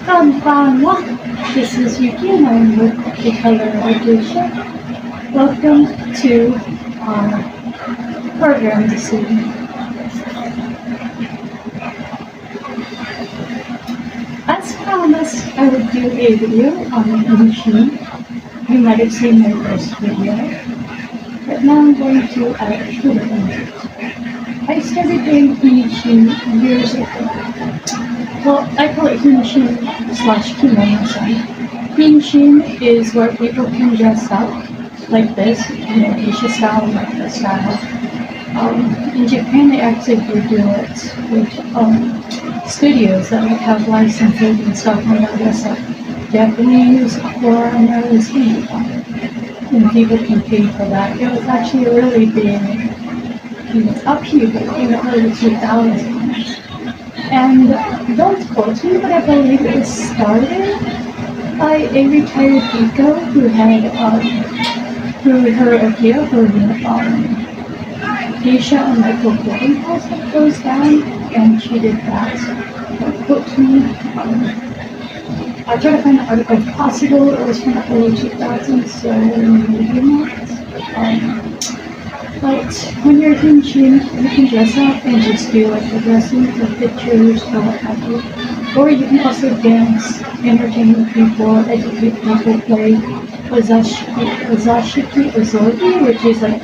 Konbanwa. This is Yuki and I'm with the Colorado Geisha. Welcome to our program this evening. As promised, I would do a video on Henshin. You might have seen my first video, but now I'm going to add to it. I started doing Henshin years ago. Well, I call it Henshin / kimono style. Henshin is where people can dress up like this, geisha style, like style. In Japan, they actually do it with studios that would have licenses and stuff, and they'll dress up Japanese, foreigners, and people can pay for that. It was actually a really big upheaval in the early 2000s. And don't quote me, but I believe it was started by a retired geeko who had geisha and local boarding house that closed down, and she did that. Don't quote me. I tried to find the article if possible. It was from the early 2000s, so maybe not. But when you're Henshin, you can dress up and just do like the dressing, the pictures, or what have you. Or you can also dance, entertain people, educate people, play Ozashiki Ozogi, which is like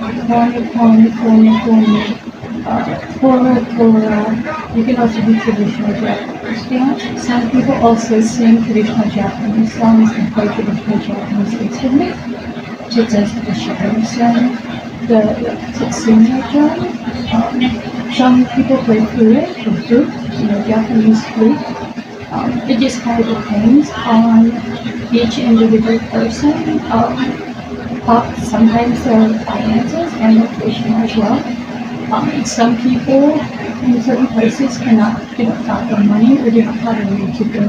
Tora. You can also do traditional Japanese dance. Some people also sing traditional Japanese songs and play traditional Japanese instruments, such as the shadow song, the Tsutsume drum. Some people play flute, Japanese flute. It just kind of depends on each individual person. Sometimes there are finances and location as well. Some people in certain places do not have the money or do not have the way to go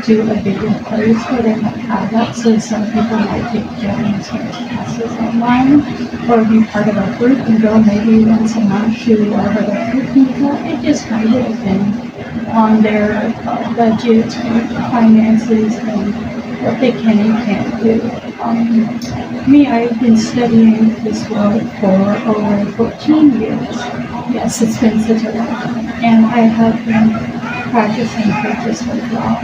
to a bigger place where they might have that. So some people might take Japanese classes online or be part of a group and go maybe once a month to wherever their group meets at. It just kind of depends on their budget and finances and what they can and can't do. Me, I've been studying this world for over 14 years. Yes, it's been such a long time. And I have been practicing for this as well.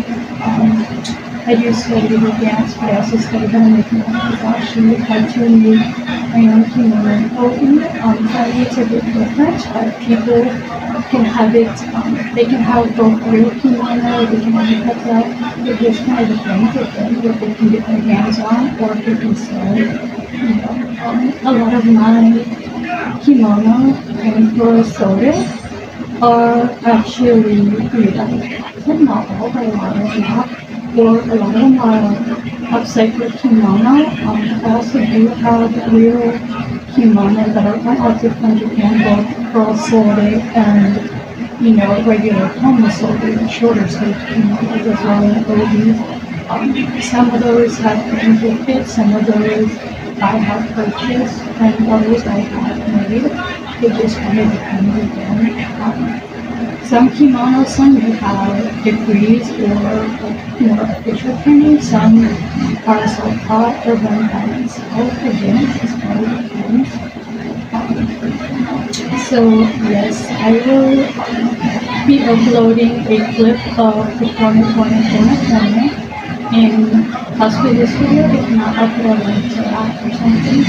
I do study the dance, but I also study how to make my cartoon, my own kimono. It's a bit different, but people can have it, they can have both real kimono, they can have it cut out. It just kind of depends on what they can get their hands on, or if they can sell. A lot of my kimono and kurosoge are actually not all, but a lot of them. Or a lot of them are upcycled kimono. I also do have real kimono that are also from Japan, both kurosoge and regular tomosoge, shorter sleeve kimonos as well as those. Some of those have been gifted, some of those I have purchased, and others I have made. It just kind of depends again. Some kimonos, some may have degrees or more official training, some are self-taught or run by themselves. Again, it just kind of depends. So yes, I will be uploading a clip of Preformer in possibly this video, if not upload a link to that or something.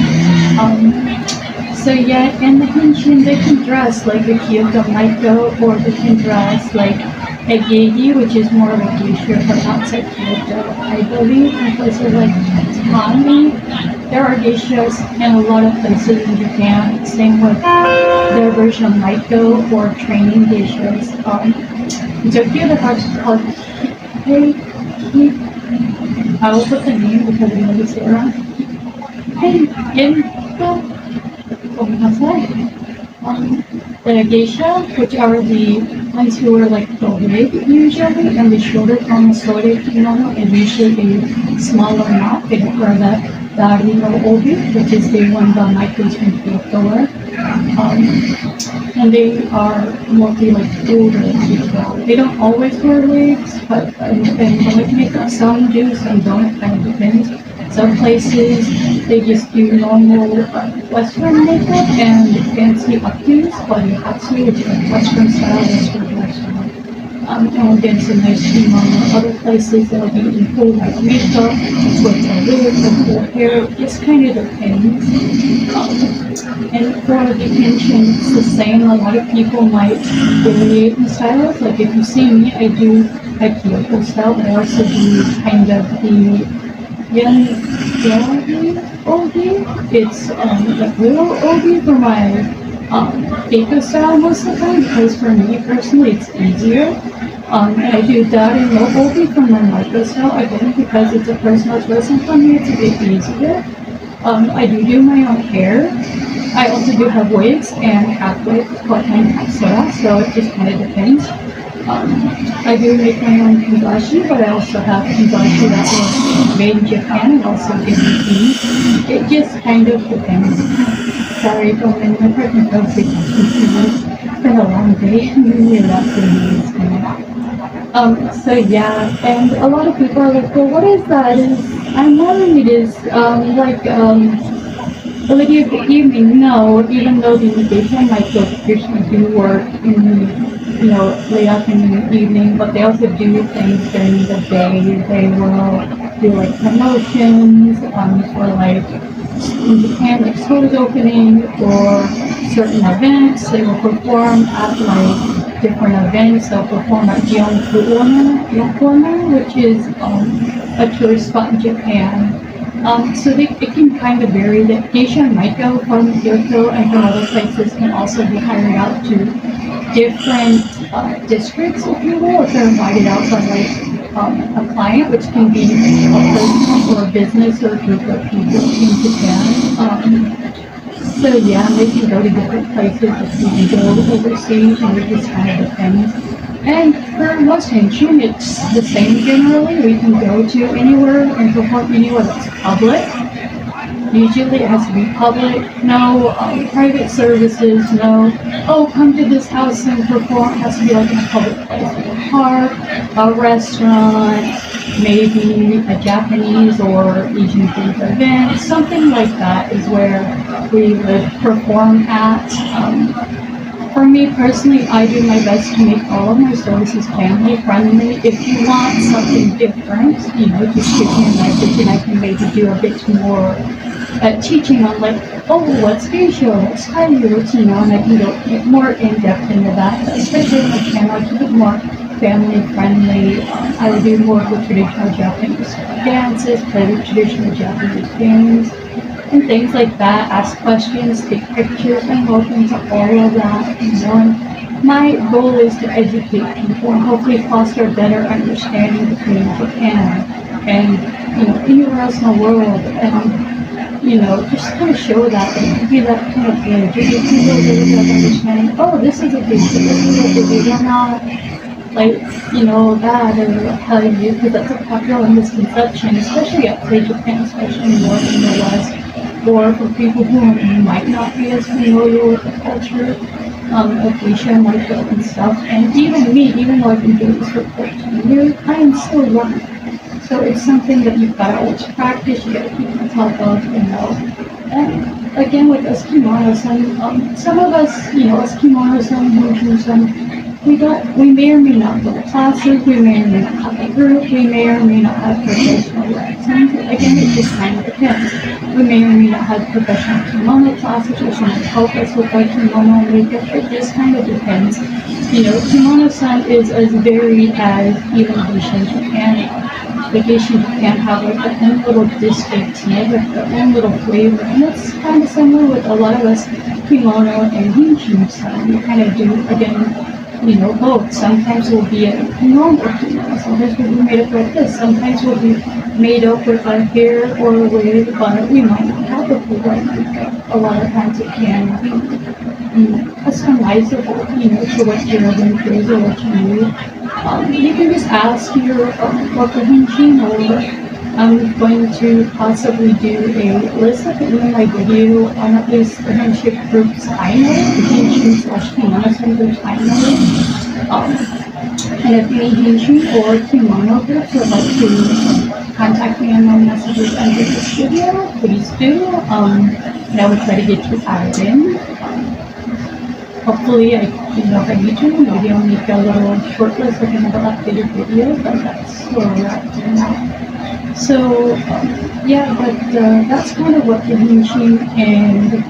So yeah, in the Henshin, they can dress like a Kyoto Maiko, or they can dress like a Geigi, which is more of a geisha from outside Kyoto. I believe in places like Tami, there are geishas in a lot of places in Japan. Same with their version of Maiko or training geishas. In Tokyo, they're called I will put the name because I'm going to say it wrong. The geisha, which are the ones who are like the wig usually, and the shorter tomosoge kimono, and usually a smaller knot. They don't wear that Dari no Obi, which is the one that my patient door. And they are mostly like older people. They don't always wear wigs, but and like makeup, some do, some don't, kind of depends. Some places they just do normal Western makeup and fancy updos, but you have to, which is like Western style, Western hairstyle. And then some nice kimono. Other places they'll be in full like makeup with a wig and full hair. It just kind of depends. And for the Henshin, it's the same. A lot of people might variate in styles. Like if you see me, I do a Kyoko style, but I also do kind of the Ogi. It's like little Ogi for my Keiko style most of the time, because for me personally it's easier. And I do that in no Ogi for my micro style, again, because it's a personal choice and for me it's a bit easier. I do my own hair. I also do have wigs and half wigs, part-time half soda, so it just kind of depends. I do make my own kanzashi, but I also have kanzashi that was made in Japan and also given to me. It just kind of depends. Sorry, don't mind my partner goes to it's been a long day. Really love things coming up. So yeah, and a lot of people are like, well, what is that? I'm wondering it is early of the evening. No, even though the Geisha might usually do work in late afternoon and evening, but they also do things during the day. They will do like promotions, or like in Japan, like stores opening or certain events. They will perform at like different events. They'll perform at Yonkona, which is a tourist spot in Japan. So it can kind of vary. The geisha might go from Kyoto and from other places can also be hired out to different districts, if you will, if they're invited out by like a client, which can be a person or a business or a group of people in Japan. So yeah, they can go to different places, if you can go overseas, and it just kind of depends. And for most Henshin, it's the same generally. We can go to anywhere and perform anywhere that's public. Usually it has to be public, no private services, no, come to this house and perform. It has to be like in a public place, like a park, a restaurant, maybe a Japanese or Asian themed event, something like that is where we would perform at. For me personally, I do my best to make all of my services family friendly. If you want something different, just shoot me a message and I can maybe do a bit more teaching on like, what's geisha, what's Kaiyu, and I can go more in depth into that. But especially on my channel, I keep it more family friendly. I would do more of the traditional Japanese dances, play the traditional Japanese games, and things like that. Ask questions, take pictures. I'm open to all of that. And my goal is to educate people and hopefully foster a better understanding between Japan and anywhere else in the world. And just kind of show that and be that kind of bridge. If people really have understanding, this is a big deal, this is a big deal. They're not like, that or how you, because that's a popular misconception, especially outside Japan, especially more in the West, or for people who might not be as familiar with the culture of geisha and makeup and stuff. And even me, even though I've been doing this for 14 years, I am still learning. So it's something that you've got to always practice, you got to keep on top of, And again, with us kimono-san, some of us, us kimono-san, Henshin-san, we may or may not go to classes, we may or may not have a group, we may or may not have professional lessons. Again, it just kind of depends. We may or may not have professional kimono classes, which might help us with our kimono makeup. It just kind of depends. Kimono-san is as varied as even geisha in Japan. The geisha in Japan have like their own little districts, like their own little flavor, and that's kind of similar with a lot of us kimono and Henshin-san. We kind of do, again, both. Sometimes we'll be a normal kimono, sometimes we'll be made up like this, sometimes we'll be made up with our hair or a wig, but we might not have a full white makeup. A lot of times it can be customizable, to what your event is or what you need. You can just ask your local Henshin or I'm going to possibly do a list at the end of my video on at least the Henshin groups I know, the Henshin/Kimono groups I know. And if any Henshin or Kimono groups would like to contact me on my messages under this video, please do. And I would try to get you added in. Hopefully, if I need to, maybe I'll make a little short list of another updated video, but that's where we're at now. So, that's kind of what the Henshin and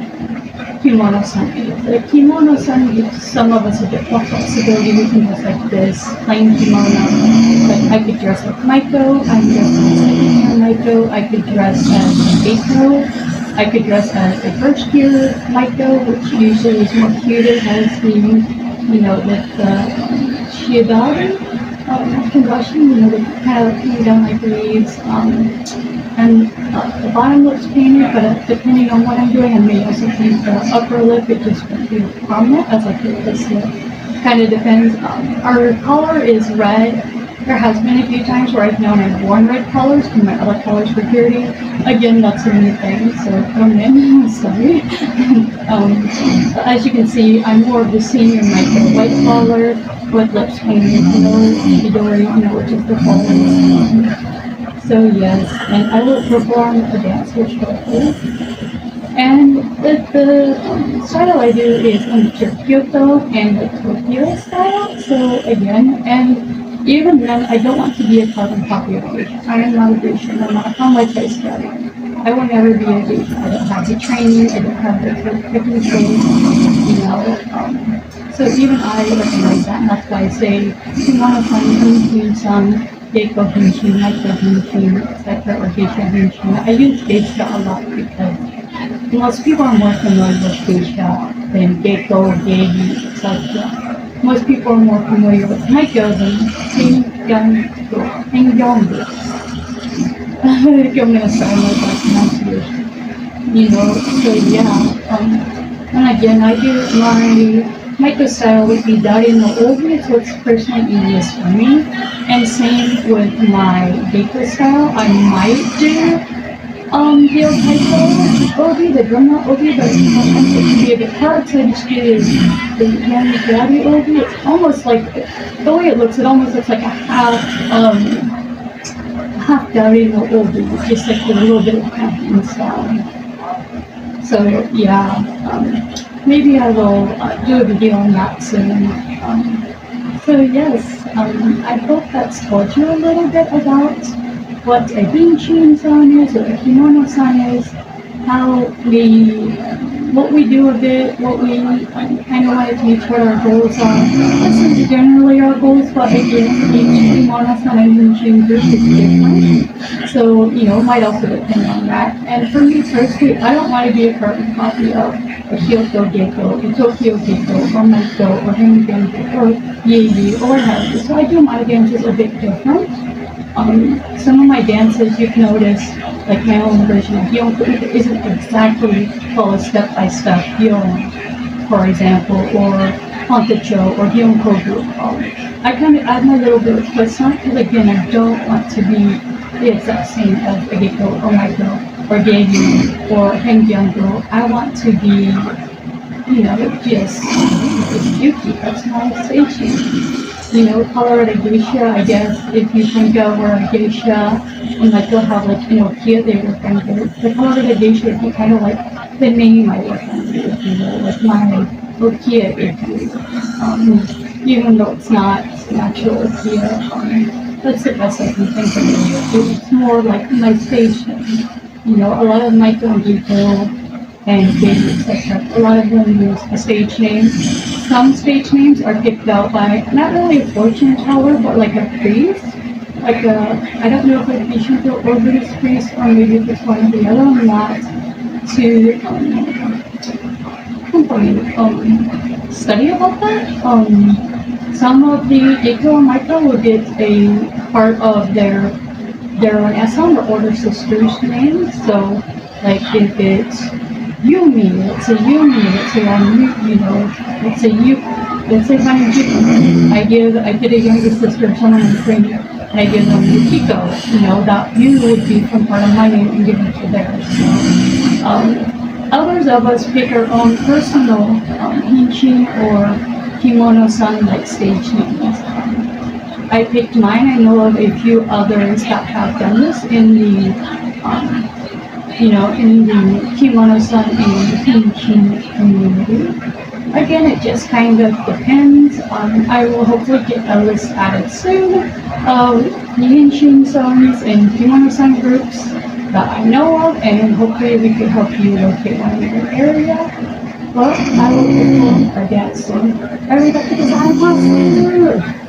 Kimono-san is. The Kimono-san gives some of us a bit more flexibility. We can dress like this, plain kimono. Like I could dress like Maiko, I'm dressing as Maiko, I could dress as Eiko. I could dress as a first year Maiko, which usually is more cute. It has the, with the Shiodari, conversion, the kind of hanging down like leaves, and the bottom lip's painted, but depending on what I'm doing, I may also paint the upper lip. It just won't be prominent as I do this lip. Kind of depends. Our color is red. There has been a few times where I've known I've worn red colors and my other colors for purity. Again, that's a new thing, so come in, sorry. As you can see, I'm more of the senior Maiko white collar with lips painted, Midori, which is the color. So yes, and I will perform a dance here shortly. And the style I do is in the Kyoto and the Tokyo style. So again, and even then, I don't want to be a carbon copy of geisha. I am not a geisha. I'm not from my place study. I will never be a geisha. I don't have the training. I don't have the technical skills. So even I recognize that, and that's why I say Kimono-san, Henshin-san, Geiko Henshin, Maiko Henshin, etc., or Geisha Henshin. I use geisha a lot because most people are more familiar with geisha than Geiko, Geigi, etc. Most people are more familiar with Maiko than Hengyango. I'm going to start with that pronunciation. So yeah. And again, I do my Maiko style would be Dari no Obi, so it's personally easiest for me. And same with my Geiko style. I might do the Obi, the drummer Obi, but sometimes it can be a bit hard, so I just do the Yanni Obi. It's almost like, the way it almost looks like a half Dari no Obi, just like with a little bit of half inside. So yeah, maybe I will do a video on that soon. So yes, I hope that's told you a little bit about what a Henshin-san is, or a Kimono-san is, what we do with it, what we kind of want to teach, what our goals are. This is generally our goals, but again, each Kimono-san and Henshin group is different. So, it might also depend on that. And for me personally, I don't want to be a carbon copy of a Kyoto Geiko, a Tokyo Geiko, or Maiko, or Hengyan, or Yeiji, or whatever. So I do my dances a bit different. Some of my dances, you've noticed, like my own version of Hyonko, isn't exactly follow step-by-step Hyon, for example, or Honkacho, or Hyonko group. I kind of add my little bit of twist on it, because again, I don't want to be the exact same as a Geiko, or Maiko, or Geigi, or Hengyango. I want to be, just Yuki, that's my stage name. Colorado Geisha, I guess, if you think of where a geisha, and like they'll have Kia they work under. The Colorado Geisha would be kind of like the name I work under, if you will, like my Kia, if you even though it's not natural Kia, that's the best I can think of it. It's more like my stage name. A lot of Maiko and Geiko and Geiji, etc. A lot of them use a stage name. Some stage names are picked out by not really a fortune teller, but like a priest. Like I don't know if it's a Shinto or Buddhist priest, or maybe if it's one or the other. I'm not to study about that. Some of the Geiko and Maiko will get a part of their Esan or Order Sisters name. So, like if it's Yumi, let's say let's say if I'm Yuki, I get a younger sister, someone in training, Yuki go, that you would be from part of my name and give it to theirs. So, others of us pick our own personal Henshin or kimono-san like stage names. I picked mine. I know of a few others that have done this in the kimono-san and Henshin community. Again, it just kind of depends. I will hopefully get a list added soon of the Henshin-sans and kimono-san groups that I know of, and hopefully we can help you locate one in your area. But I will perform again soon. Arigatou gozaimasu!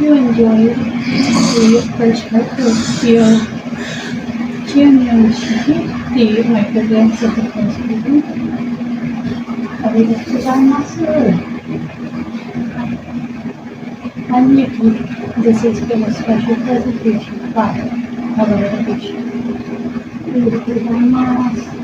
You enjoyed the first part of the microdance of the first movie. Arigatou gozaimasu. I'm Yuki. This has been a special presentation by Colorado Geisha. Arigatou gozaimasu.